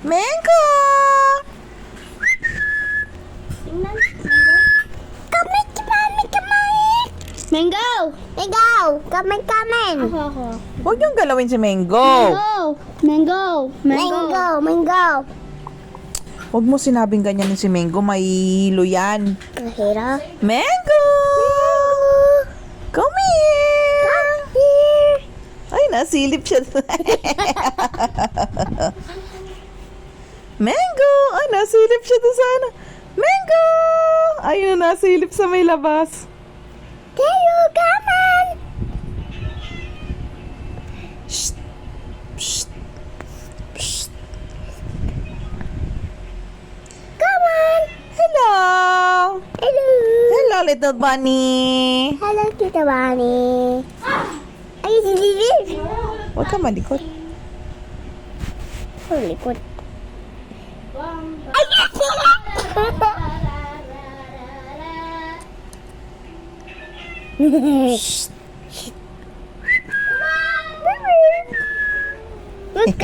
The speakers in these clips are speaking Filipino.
Mango! Tingnan. Kamay, kamay, kamay. Mango! Mango! Kamay, kamay. Ako. Huwag niyong galawin si Mango. Mango! Mango! Mango! Huwag mo sinabing ganyan si Mango. May hilo yan. Mahirap. Mango! Come here! Ay, nasilip siya. Mango! Ay, nasilip siya doon sa ano. Mango! Ayun, nasilip sa may labas. Tayo, come on! Shh! Shh! Shh! Come on! Hello! Hello! Hello, little bunny! Hello, Tita Bunny. Ay, silipin! Huwag ka malikot. Oh, likod. Ay, sila! Shh! Look,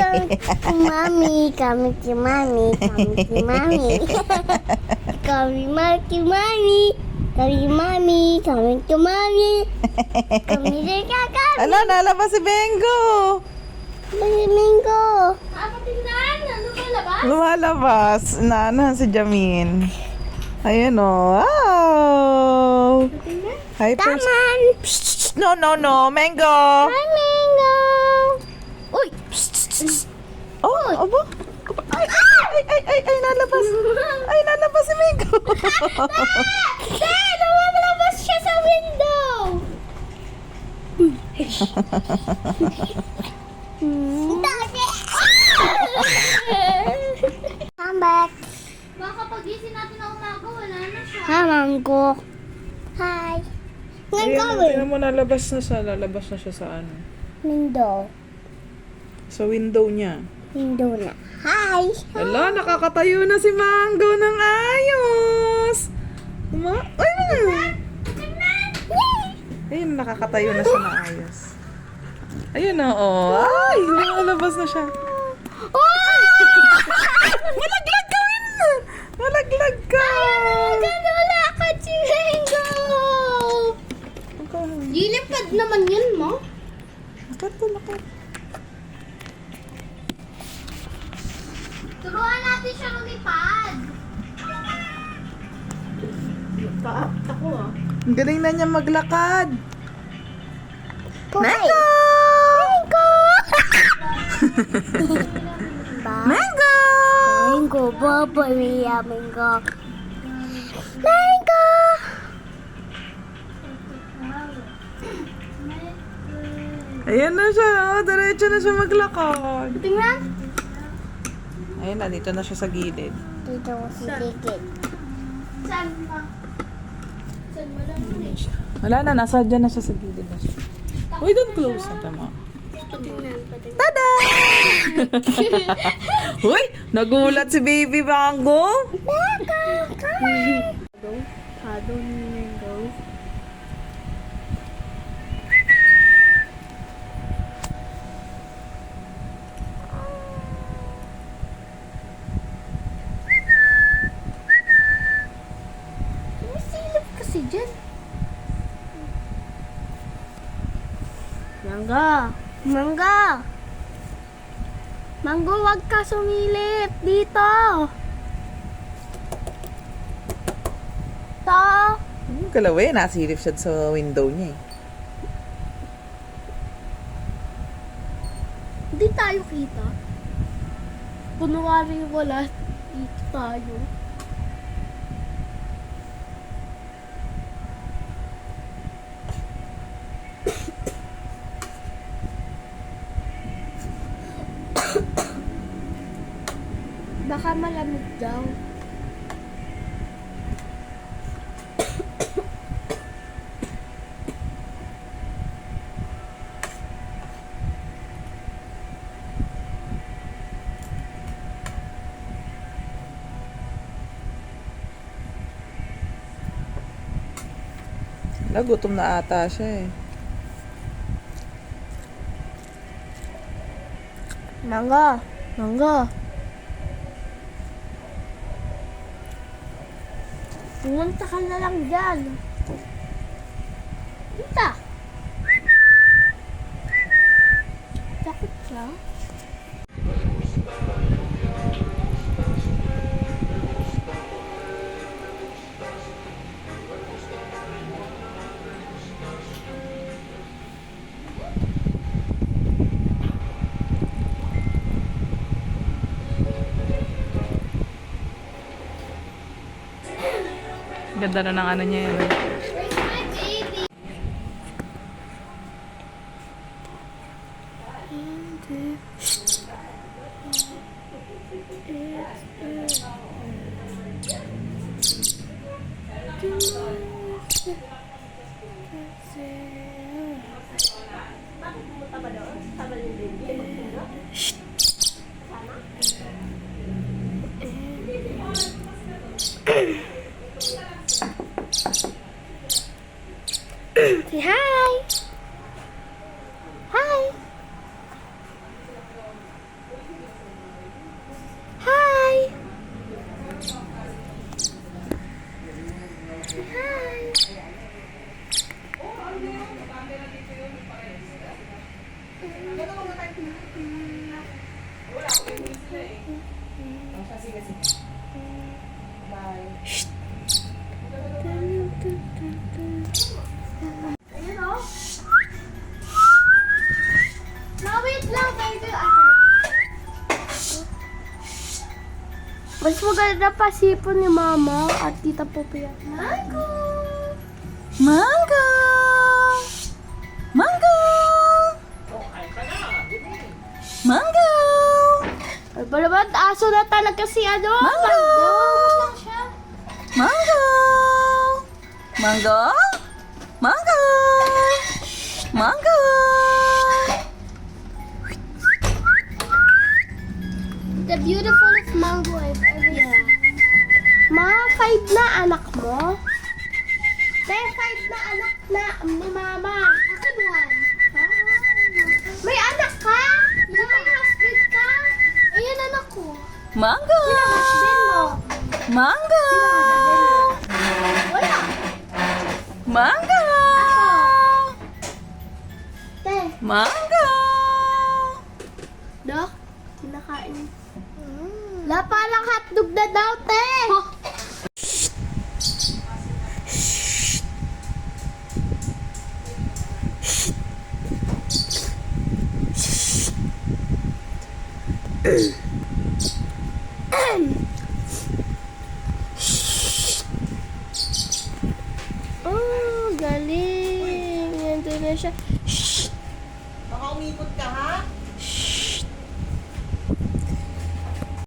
mommy, kami si mommy, kami si mommy. Kami si mommy, kami mommy, kami si mommy. Kami si kakami. Ala, nalabas si Bengo! Kami Mingo. Tingnan, ano ba labas? Lumalabas. Inaanahan si Jamin. Ayan o. Wow! Hi, Come on. Psst, no, no, no. Mango! Hi, Mingo. Uy! Oh, abo. Ay, ay, nalabas. Ay, nalabas si Mango. Dad, lumalabas siya sa window. Dati! Come back. Baka pagising natin na umaga, wala na siya. Hi, Mango. Hi. Ngayon Ayan, gawin. tingnan mo, lalabas na siya sa ano. Window. Sa window niya. Window na. Hi. Hala, nakakatayo na si Mango ng ayos. Ay, ayun, nakakatayo na siya ng ayos. Ayun na, oh. Ay, lumalabas na siya. Malaglag ka, Win! Malaglag ka! Wala ka, Chimengo. Lilipad naman yun mo. Lakat. Turuan natin siya lumipad. Ako ah. Ang galing na niya maglakad. Mango. Mango! Mango. Mango! Mango. Baba, Mia. Mango. Mango. Ayan na siya. Oh, diretso na siya maglakad. Tingnan. Ayun na, dito na siya sa gilid. Dito ko si Tikit. Saan pa? Saan mo lang yun eh? Wala na, nasa dyan na siya sa gilid na siya. Uy, don't close na tama. Patingnan. Tada! Uy, nagulat si Baby Mango. Hado ni Mango. Masilip kasi dyan. Mangga. Mangga. Manggo, wag ka sumilip. Dito. Galawin, nasilip siya sa window niya eh. Hindi tayo kita. Kunwari wala dito tayo. Baka malamig daw. Nagutom na ata siya eh. Mangga. Mangga. Pumunta ka na lang dyan. Punta. Takot siya. Ganda na ng ano niya yun. Where's my baby? Say hi. Hi. Hi. Say hi. Ayun o. No, wait lang. Baby, Mas maganda pa sipon ni Mama at Tita Popiat. Mango! Mango! Mango! Mango! Ay, balabat, aso na talaga si ano? Mango! Lang siya. Mango! Mango! Mango! Mango! The beautifulest mango I've ever seen. Mga 5 na anak mo? Te, 5 na anak na ni Mama. Akin one. May anak ka? Hindi may husband ka? Ayan anak ko. Mango! Husband mo? Mango! Wala. Mango! Te, Mango! Dok, kinakain. Lapa lang hotdog na daw, te. Oh, galing. Nandun na siya. Baka umipot ka ha?